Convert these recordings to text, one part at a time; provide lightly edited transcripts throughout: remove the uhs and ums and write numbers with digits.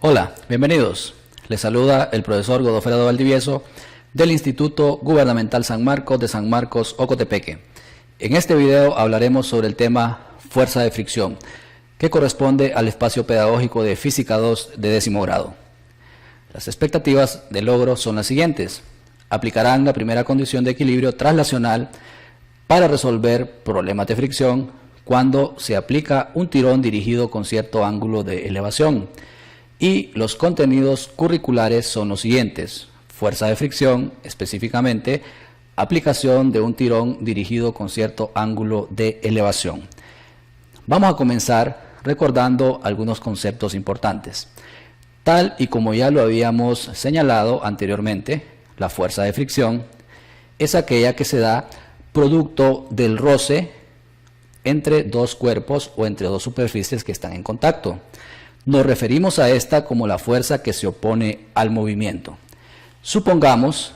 Hola, bienvenidos. Les saluda el profesor Godofredo Valdivieso del Instituto Gubernamental San Marcos de San Marcos, Ocotepeque. En este video hablaremos sobre el tema fuerza de fricción, que corresponde al espacio pedagógico de Física 2 de 10º grado. Las expectativas de logro son las siguientes. Aplicarán la primera condición de equilibrio traslacional para resolver problemas de fricción cuando se aplica un tirón dirigido con cierto ángulo de elevación. Y los contenidos curriculares son los siguientes: fuerza de fricción, específicamente aplicación de un tirón dirigido con cierto ángulo de elevación. Vamos a comenzar recordando algunos conceptos importantes. Tal y como ya lo habíamos señalado anteriormente, la fuerza de fricción es aquella que se da producto del roce entre dos cuerpos o entre dos superficies que están en contacto. Nos referimos a esta como la fuerza que se opone al movimiento. Supongamos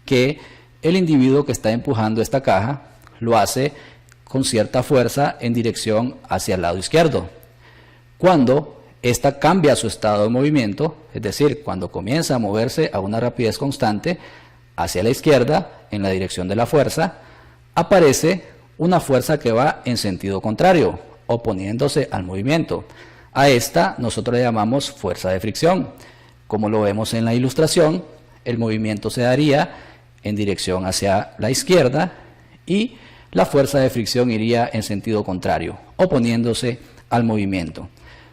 que el individuo que está empujando esta caja lo hace con cierta fuerza en dirección hacia el lado izquierdo. Cuando esta cambia su estado de movimiento, es decir, cuando comienza a moverse a una rapidez constante hacia la izquierda en la dirección de la fuerza, aparece una fuerza que va en sentido contrario, oponiéndose al movimiento. A esta nosotros le llamamos fuerza de fricción. Como lo vemos en la ilustración, el movimiento se daría en dirección hacia la izquierda y la fuerza de fricción iría en sentido contrario, oponiéndose al movimiento.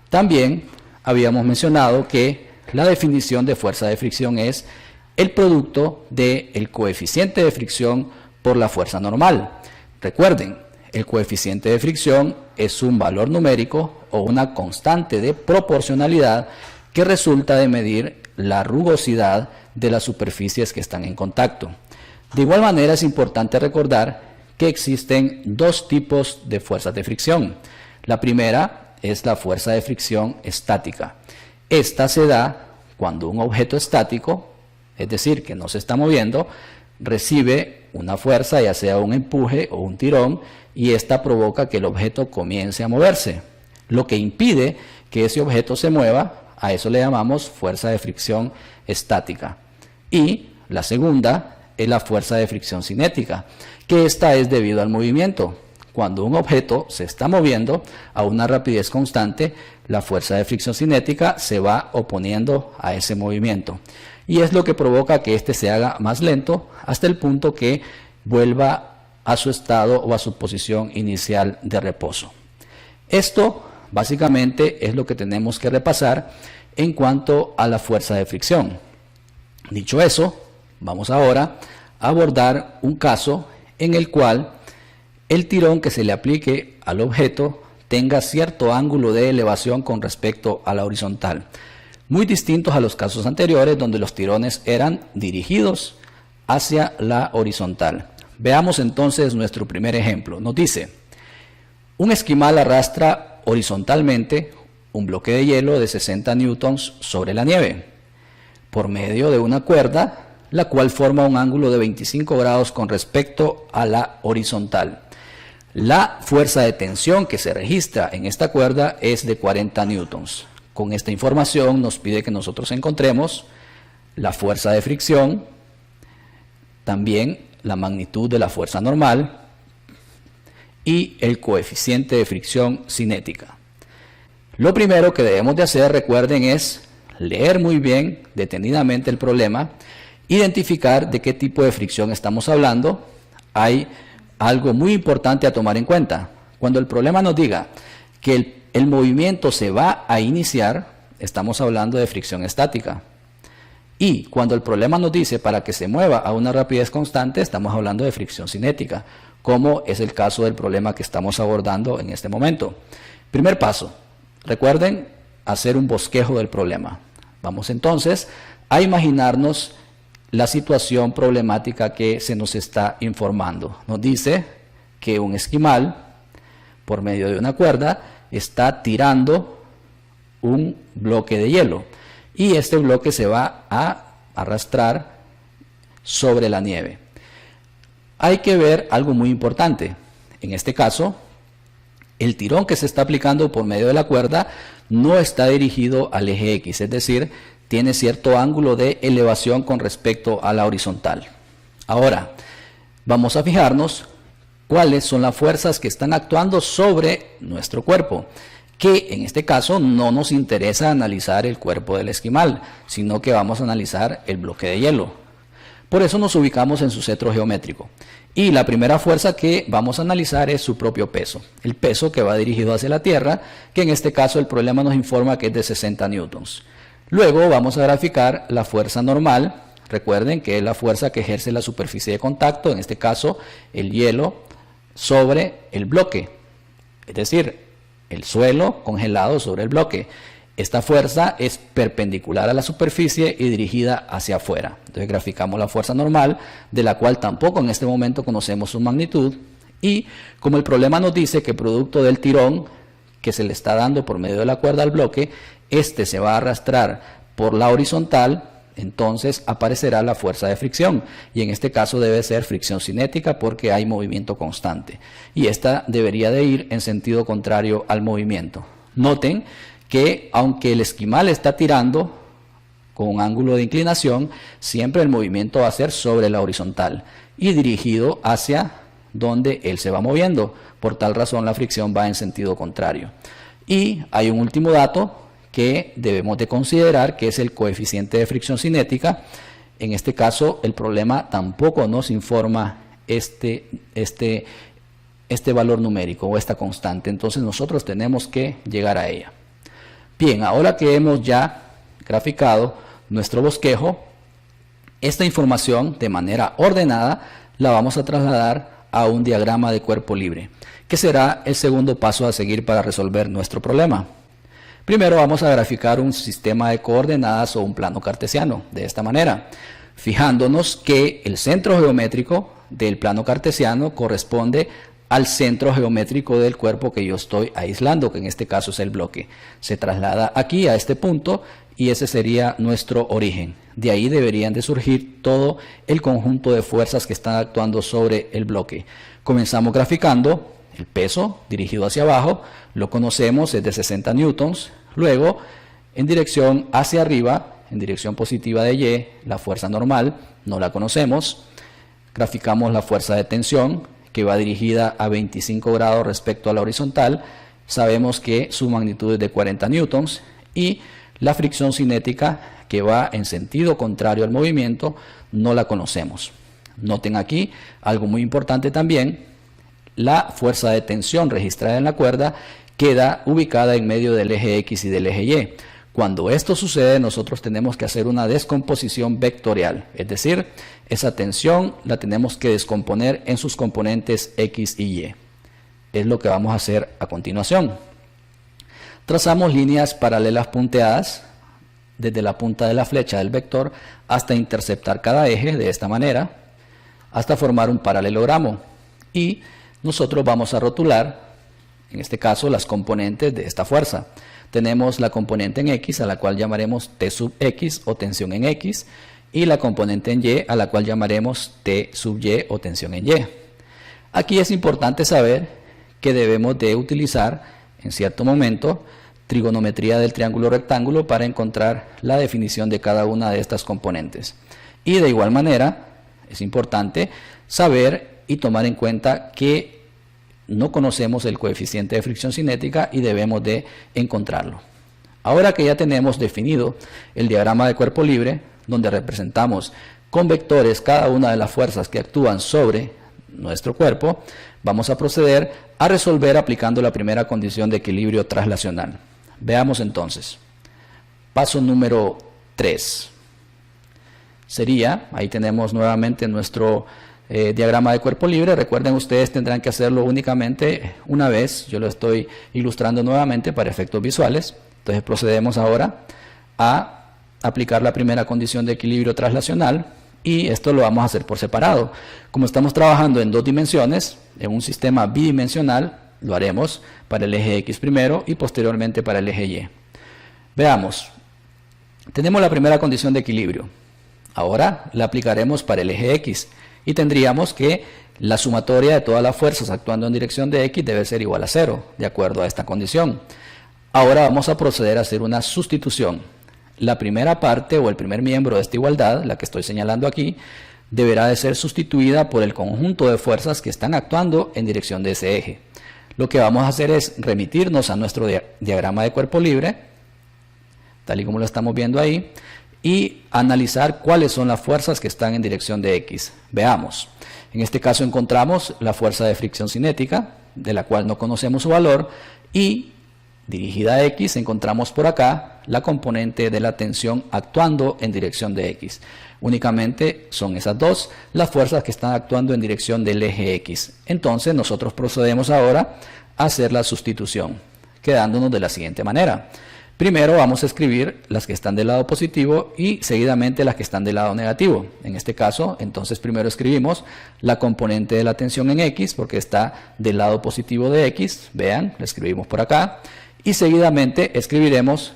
También habíamos mencionado que la definición de fuerza de fricción es el producto del coeficiente de fricción por la fuerza normal. Recuerden, el coeficiente de fricción es un valor numérico o una constante de proporcionalidad que resulta de medir la rugosidad de las superficies que están en contacto. De igual manera es importante recordar que existen dos tipos de fuerzas de fricción. La primera es la fuerza de fricción estática. Esta se da cuando un objeto estático, es decir, que no se está moviendo, recibe una fuerza, ya sea un empuje o un tirón, y esta provoca que el objeto comience a moverse. Lo que impide que ese objeto se mueva, a eso le llamamos fuerza de fricción estática. Y la segunda es la fuerza de fricción cinética, que esta es debido al movimiento. Cuando un objeto se está moviendo a una rapidez constante, la fuerza de fricción cinética se va oponiendo a ese movimiento. Y es lo que provoca que éste se haga más lento hasta el punto que vuelva a su estado o a su posición inicial de reposo. Esto básicamente es lo que tenemos que repasar en cuanto a la fuerza de fricción. Dicho eso, vamos ahora a abordar un caso en el cual el tirón que se le aplique al objeto tenga cierto ángulo de elevación con respecto a la horizontal, muy distintos a los casos anteriores donde los tirones eran dirigidos hacia la horizontal. Veamos entonces nuestro primer ejemplo. Nos dice: un esquimal arrastra horizontalmente un bloque de hielo de 60 newtons sobre la nieve por medio de una cuerda, la cual forma un ángulo de 25 grados con respecto a la horizontal. La fuerza de tensión que se registra en esta cuerda es de 40 newtons. Con esta información nos pide que nosotros encontremos la fuerza de fricción, también la magnitud de la fuerza normal y el coeficiente de fricción cinética. Lo primero que debemos de hacer, recuerden, es leer muy bien, detenidamente el problema, identificar de qué tipo de fricción estamos hablando. Hay algo muy importante a tomar en cuenta. Cuando el problema nos diga que el movimiento se va a iniciar, estamos hablando de fricción estática. Y cuando el problema nos dice para que se mueva a una rapidez constante, estamos hablando de fricción cinética, como es el caso del problema que estamos abordando en este momento. Primer paso, recuerden hacer un bosquejo del problema. Vamos entonces a imaginarnos la situación problemática que se nos está informando. Nos dice que un esquimal, por medio de una cuerda, está tirando un bloque de hielo y este bloque se va a arrastrar sobre la nieve. Hay que ver algo muy importante. En este caso, el tirón que se está aplicando por medio de la cuerda no está dirigido al eje X, es decir, tiene cierto ángulo de elevación con respecto a la horizontal. Ahora, vamos a fijarnos cuáles son las fuerzas que están actuando sobre nuestro cuerpo, que en este caso no nos interesa analizar el cuerpo del esquimal, sino que vamos a analizar el bloque de hielo. Por eso nos ubicamos en su centro geométrico. Y la primera fuerza que vamos a analizar es su propio peso, el peso que va dirigido hacia la Tierra, que en este caso el problema nos informa que es de 60 newtons. Luego vamos a graficar la fuerza normal. Recuerden que es la fuerza que ejerce la superficie de contacto, en este caso el hielo, sobre el bloque, es decir, el suelo congelado sobre el bloque. Esta fuerza es perpendicular a la superficie y dirigida hacia afuera. Entonces graficamos la fuerza normal, de la cual tampoco en este momento conocemos su magnitud, y como el problema nos dice que producto del tirón que se le está dando por medio de la cuerda al bloque, este se va a arrastrar por la horizontal, entonces aparecerá la fuerza de fricción, y en este caso debe ser fricción cinética porque hay movimiento constante, y esta debería de ir en sentido contrario al movimiento. Noten que aunque el esquimal está tirando con un ángulo de inclinación, siempre el movimiento va a ser sobre la horizontal y dirigido hacia donde él se va moviendo. Por tal razón la fricción va en sentido contrario. Y hay un último dato que debemos de considerar, que es el coeficiente de fricción cinética. En este caso el problema tampoco nos informa este valor numérico o esta constante, entonces nosotros tenemos que llegar a ella. Bien, ahora que hemos ya graficado nuestro bosquejo, esta información de manera ordenada la vamos a trasladar a un diagrama de cuerpo libre, que será el segundo paso a seguir para resolver nuestro problema. Primero vamos a graficar un sistema de coordenadas o un plano cartesiano, de esta manera, fijándonos que el centro geométrico del plano cartesiano corresponde al centro geométrico del cuerpo que yo estoy aislando, que en este caso es el bloque. Se traslada aquí a este punto y ese sería nuestro origen. De ahí deberían de surgir todo el conjunto de fuerzas que están actuando sobre el bloque. Comenzamos graficando el peso dirigido hacia abajo, lo conocemos, es de 60 newtons. Luego, en dirección hacia arriba, en dirección positiva de Y, la fuerza normal, no la conocemos. Graficamos la fuerza de tensión, que va dirigida a 25 grados respecto a la horizontal. Sabemos que su magnitud es de 40 newtons. Y la fricción cinética, que va en sentido contrario al movimiento, no la conocemos. Noten aquí algo muy importante también: la fuerza de tensión registrada en la cuerda queda ubicada en medio del eje X y del eje Y. Cuando esto sucede, nosotros tenemos que hacer una descomposición vectorial, es decir, esa tensión la tenemos que descomponer en sus componentes X y Y. Es lo que vamos a hacer a continuación. Trazamos líneas paralelas punteadas desde la punta de la flecha del vector hasta interceptar cada eje de esta manera, hasta formar un paralelogramo. Y nosotros vamos a rotular, en este caso, las componentes de esta fuerza. Tenemos la componente en X, a la cual llamaremos T sub X o tensión en X, y la componente en Y, a la cual llamaremos T sub Y o tensión en Y. Aquí es importante saber que debemos de utilizar en cierto momento trigonometría del triángulo rectángulo para encontrar la definición de cada una de estas componentes. Y de igual manera es importante saber y tomar en cuenta que no conocemos el coeficiente de fricción cinética y debemos de encontrarlo. Ahora que ya tenemos definido el diagrama de cuerpo libre, donde representamos con vectores cada una de las fuerzas que actúan sobre nuestro cuerpo, vamos a proceder a resolver aplicando la primera condición de equilibrio traslacional. Veamos entonces. Paso número 3. Sería, ahí tenemos nuevamente nuestro diagrama de cuerpo libre. Recuerden, ustedes tendrán que hacerlo únicamente una vez. Yo lo estoy ilustrando nuevamente para efectos visuales. Entonces procedemos ahora a aplicar la primera condición de equilibrio traslacional, y esto lo vamos a hacer por separado. Como estamos trabajando en dos dimensiones, en un sistema bidimensional, lo haremos para el eje X primero y posteriormente para el eje Y. Veamos. Tenemos la primera condición de equilibrio. Ahora la aplicaremos para el eje X y tendríamos que la sumatoria de todas las fuerzas actuando en dirección de X debe ser igual a 0, de acuerdo a esta condición. Ahora vamos a proceder a hacer una sustitución. La primera parte o el primer miembro de esta igualdad, la que estoy señalando aquí, deberá de ser sustituida por el conjunto de fuerzas que están actuando en dirección de ese eje. Lo que vamos a hacer es remitirnos a nuestro diagrama de cuerpo libre, tal y como lo estamos viendo ahí, y analizar cuáles son las fuerzas que están en dirección de X. Veamos. En este caso encontramos la fuerza de fricción cinética, de la cual no conocemos su valor, y dirigida a X encontramos por acá la componente de la tensión actuando en dirección de X. Únicamente son esas dos las fuerzas que están actuando en dirección del eje X. Entonces nosotros procedemos ahora a hacer la sustitución, quedándonos de la siguiente manera. Primero vamos a escribir las que están del lado positivo y seguidamente las que están del lado negativo. En este caso, entonces primero escribimos la componente de la tensión en X, porque está del lado positivo de X. Vean, la escribimos por acá. Y seguidamente escribiremos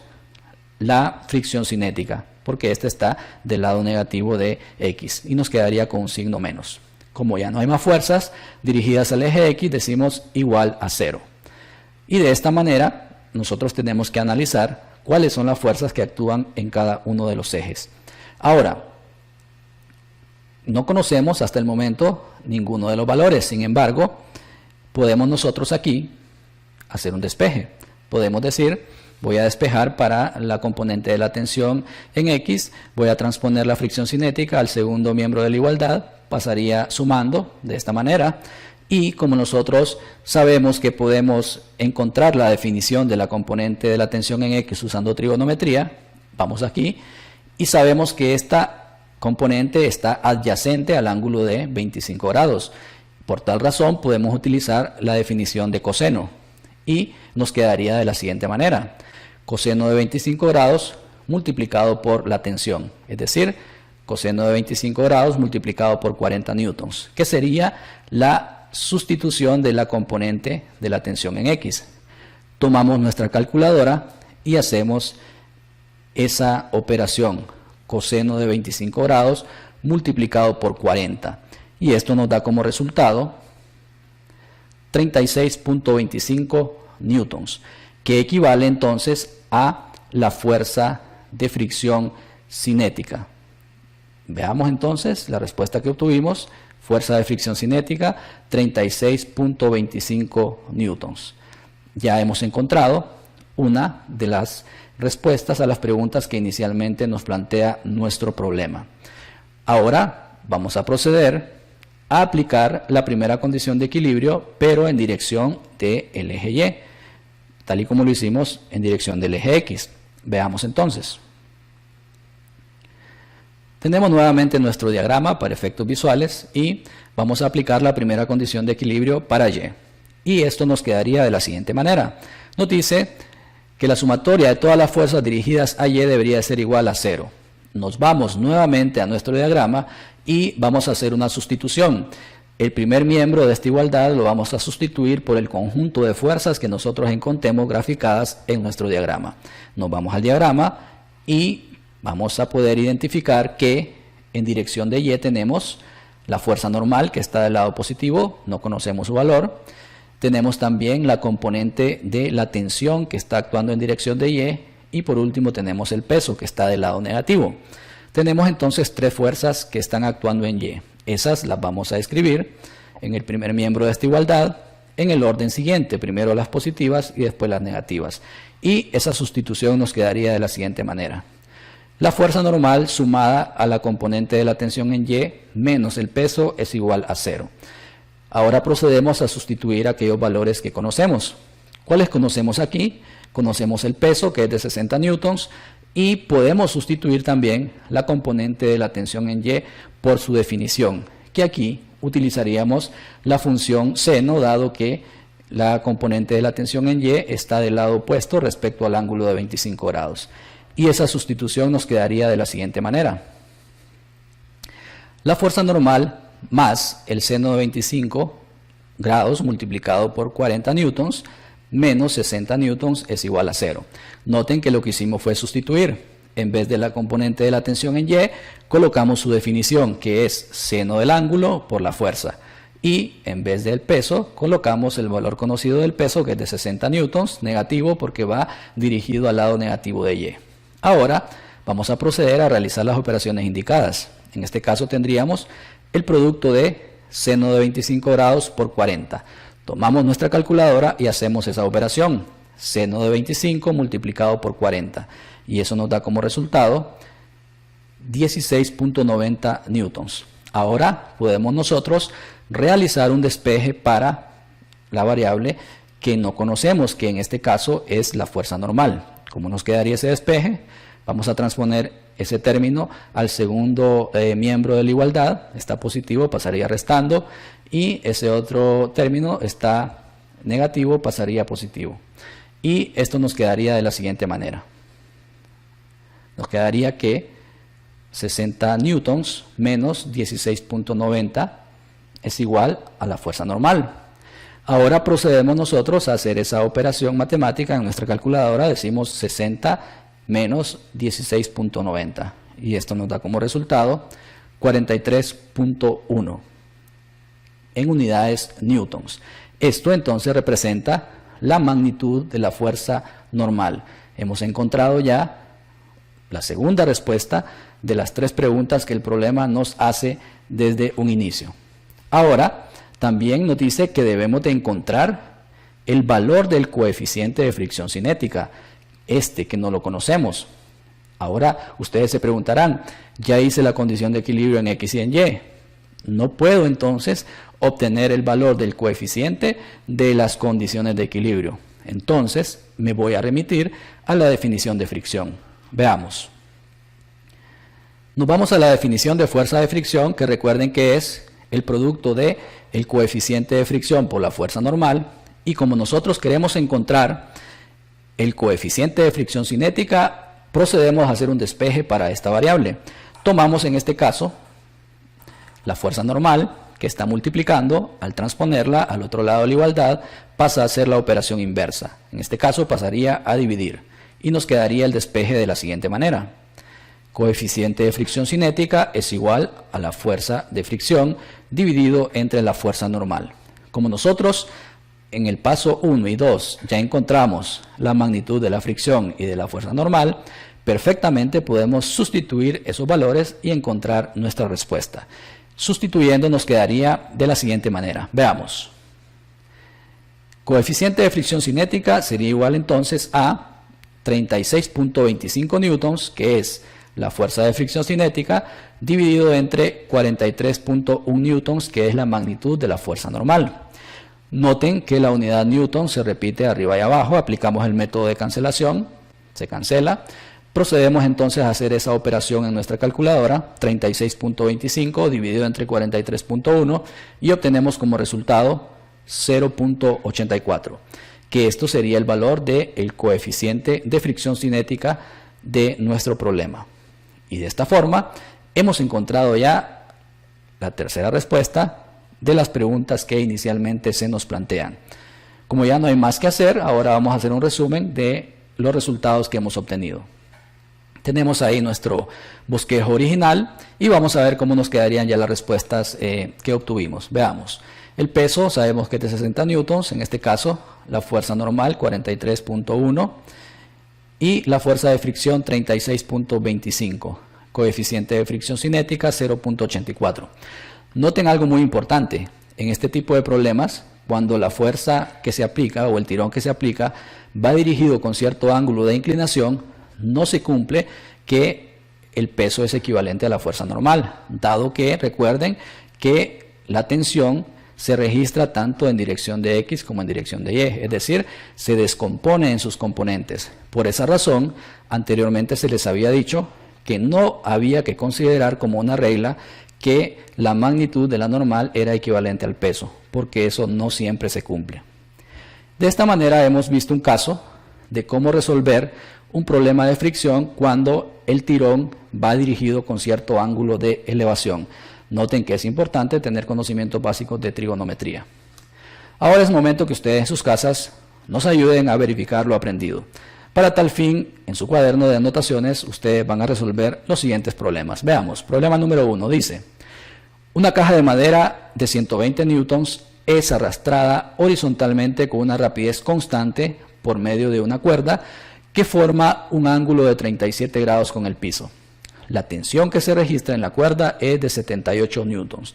la fricción cinética, porque esta está del lado negativo de X. Y nos quedaría con un signo menos. Como ya no hay más fuerzas dirigidas al eje X, decimos igual a 0. Y de esta manera nosotros tenemos que analizar cuáles son las fuerzas que actúan en cada uno de los ejes. Ahora, no conocemos hasta el momento ninguno de los valores. Sin embargo, podemos nosotros aquí hacer un despeje. Podemos decir, voy a despejar para la componente de la tensión en X, voy a transponer la fricción cinética al segundo miembro de la igualdad, pasaría sumando de esta manera. Y como nosotros sabemos que podemos encontrar la definición de la componente de la tensión en X usando trigonometría, vamos aquí y sabemos que esta componente está adyacente al ángulo de 25 grados. Por tal razón podemos utilizar la definición de coseno y nos quedaría de la siguiente manera. Coseno de 25 grados multiplicado por la tensión, es decir, coseno de 25 grados multiplicado por 40 newtons, que sería la sustitución de la componente de la tensión en X. Tomamos nuestra calculadora y hacemos esa operación, coseno de 25 grados multiplicado por 40, y esto nos da como resultado 36.25 newtons, que equivale entonces a la fuerza de fricción cinética. Veamos entonces la respuesta que obtuvimos. Fuerza de fricción cinética, 36.25 newtons. Ya hemos encontrado una de las respuestas a las preguntas que inicialmente nos plantea nuestro problema. Ahora vamos a proceder a aplicar la primera condición de equilibrio, pero en dirección del eje Y, tal y como lo hicimos en dirección del eje X. Veamos entonces. Tenemos nuevamente nuestro diagrama para efectos visuales y vamos a aplicar la primera condición de equilibrio para Y. Y esto nos quedaría de la siguiente manera. Nos dice que la sumatoria de todas las fuerzas dirigidas a Y debería ser igual a 0. Nos vamos nuevamente a nuestro diagrama y vamos a hacer una sustitución. El primer miembro de esta igualdad lo vamos a sustituir por el conjunto de fuerzas que nosotros encontremos graficadas en nuestro diagrama. Nos vamos al diagrama y vamos a poder identificar que en dirección de Y tenemos la fuerza normal que está del lado positivo, no conocemos su valor. Tenemos también la componente de la tensión que está actuando en dirección de Y. Y por último tenemos el peso que está del lado negativo. Tenemos entonces tres fuerzas que están actuando en Y. Esas las vamos a escribir en el primer miembro de esta igualdad en el orden siguiente. Primero las positivas y después las negativas. Y esa sustitución nos quedaría de la siguiente manera. La fuerza normal sumada a la componente de la tensión en Y menos el peso es igual a 0. Ahora procedemos a sustituir aquellos valores que conocemos. ¿Cuáles conocemos aquí? Conocemos el peso, que es de 60 newtons, y podemos sustituir también la componente de la tensión en Y por su definición, que aquí utilizaríamos la función seno, dado que la componente de la tensión en Y está del lado opuesto respecto al ángulo de 25 grados. Y esa sustitución nos quedaría de la siguiente manera. La fuerza normal más el seno de 25 grados multiplicado por 40 newtons menos 60 newtons es igual a 0. Noten que lo que hicimos fue sustituir. En vez de la componente de la tensión en Y, colocamos su definición, que es seno del ángulo por la fuerza. y en vez del peso colocamos el valor conocido del peso, que es de 60 newtons, negativo porque va dirigido al lado negativo de Y. Ahora vamos a proceder a realizar las operaciones indicadas. En este caso tendríamos el producto de seno de 25 grados por 40. Tomamos nuestra calculadora y hacemos esa operación. Seno de 25 multiplicado por 40. Y eso nos da como resultado 16.90 newtons. Ahora podemos nosotros realizar un despeje para la variable que no conocemos, que en este caso es la fuerza normal. ¿Cómo nos quedaría ese despeje? Vamos a transponer ese término al segundo miembro de la igualdad. Está positivo, pasaría restando, y ese otro término está negativo, pasaría positivo. Y esto nos quedaría de la siguiente manera. Nos quedaría que 60 newtons menos 16.90 es igual a la fuerza normal. Ahora procedemos nosotros a hacer esa operación matemática en nuestra calculadora. Decimos 60 menos 16.90 y esto nos da como resultado 43.1 en unidades newtons. Esto entonces representa la magnitud de la fuerza normal. Hemos encontrado ya la segunda respuesta de las tres preguntas que el problema nos hace desde un inicio. Ahora también nos dice que debemos de encontrar el valor del coeficiente de fricción cinética, que no lo conocemos. Ahora ustedes se preguntarán, ya hice la condición de equilibrio en X y en Y. No puedo entonces obtener el valor del coeficiente de las condiciones de equilibrio. Entonces me voy a remitir a la definición de fricción. Veamos. Nos vamos a la definición de fuerza de fricción, que recuerden que es el producto de el coeficiente de fricción por la fuerza normal, y como nosotros queremos encontrar el coeficiente de fricción cinética, procedemos a hacer un despeje para esta variable. Tomamos en este caso la fuerza normal, que está multiplicando, al transponerla al otro lado de la igualdad, pasa a ser la operación inversa. En este caso pasaría a dividir, y nos quedaría el despeje de la siguiente manera. Coeficiente de fricción cinética es igual a la fuerza de fricción dividido entre la fuerza normal. Como nosotros en el paso 1 y 2 ya encontramos la magnitud de la fricción y de la fuerza normal, perfectamente podemos sustituir esos valores y encontrar nuestra respuesta. Sustituyendo nos quedaría de la siguiente manera. Veamos. Coeficiente de fricción cinética sería igual entonces a 36.25 newtons, que es la fuerza de fricción cinética, dividido entre 43.1 newtons, que es la magnitud de la fuerza normal. Noten que la unidad newton se repite arriba y abajo. Aplicamos el método de cancelación, se cancela. Procedemos entonces a hacer esa operación en nuestra calculadora, 36.25 dividido entre 43.1, y obtenemos como resultado 0.84, que esto sería el valor del coeficiente de fricción cinética de nuestro problema. Y de esta forma hemos encontrado ya la tercera respuesta de las preguntas que inicialmente se nos plantean. Como ya no hay más que hacer, ahora vamos a hacer un resumen de los resultados que hemos obtenido. Tenemos ahí nuestro bosquejo original y vamos a ver cómo nos quedarían ya las respuestas que obtuvimos. Veamos. El peso sabemos que es de 60 newtons, en este caso la fuerza normal 43.1 y la fuerza de fricción 36.25. Coeficiente de fricción cinética 0.84. Noten algo muy importante. En este tipo de problemas, cuando la fuerza que se aplica o el tirón que se aplica va dirigido con cierto ángulo de inclinación, no se cumple que el peso es equivalente a la fuerza normal, dado que recuerden que la tensión se registra tanto en dirección de X como en dirección de Y, es decir, se descompone en sus componentes. Por esa razón, anteriormente se les había dicho que no había que considerar como una regla que la magnitud de la normal era equivalente al peso, porque eso no siempre se cumple. De esta manera hemos visto un caso de cómo resolver un problema de fricción cuando el tirón va dirigido con cierto ángulo de elevación. Noten que es importante tener conocimientos básicos de trigonometría. Ahora es momento que ustedes en sus casas nos ayuden a verificar lo aprendido. Para tal fin, en su cuaderno de anotaciones, ustedes van a resolver los siguientes problemas. Veamos, problema número 1 dice: Una caja de madera de 120 newtons es arrastrada horizontalmente con una rapidez constante por medio de una cuerda que forma un ángulo de 37 grados con el piso. La tensión que se registra en la cuerda es de 78 newtons.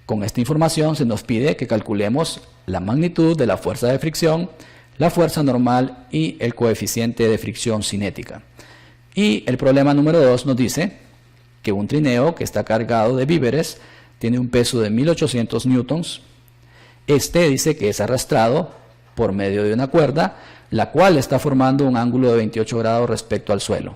Con esta información se nos pide que calculemos la magnitud de la fuerza de fricción, la fuerza normal y el coeficiente de fricción cinética. Y el problema número 2 nos dice que un trineo que está cargado de víveres tiene un peso de 1800 newtons. Este dice que es arrastrado por medio de una cuerda, la cual está formando un ángulo de 28 grados respecto al suelo.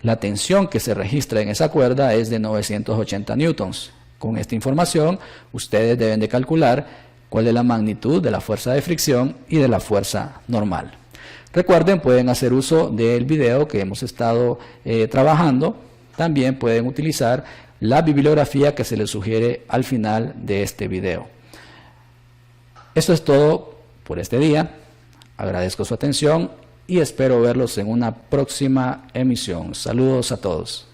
La tensión que se registra en esa cuerda es de 980 newtons. Con esta información, ustedes deben de calcular cuál es la magnitud de la fuerza de fricción y de la fuerza normal. Recuerden, pueden hacer uso del video que hemos estado trabajando. También pueden utilizar la bibliografía que se les sugiere al final de este video. Esto es todo por este día. Agradezco su atención y espero verlos en una próxima emisión. Saludos a todos.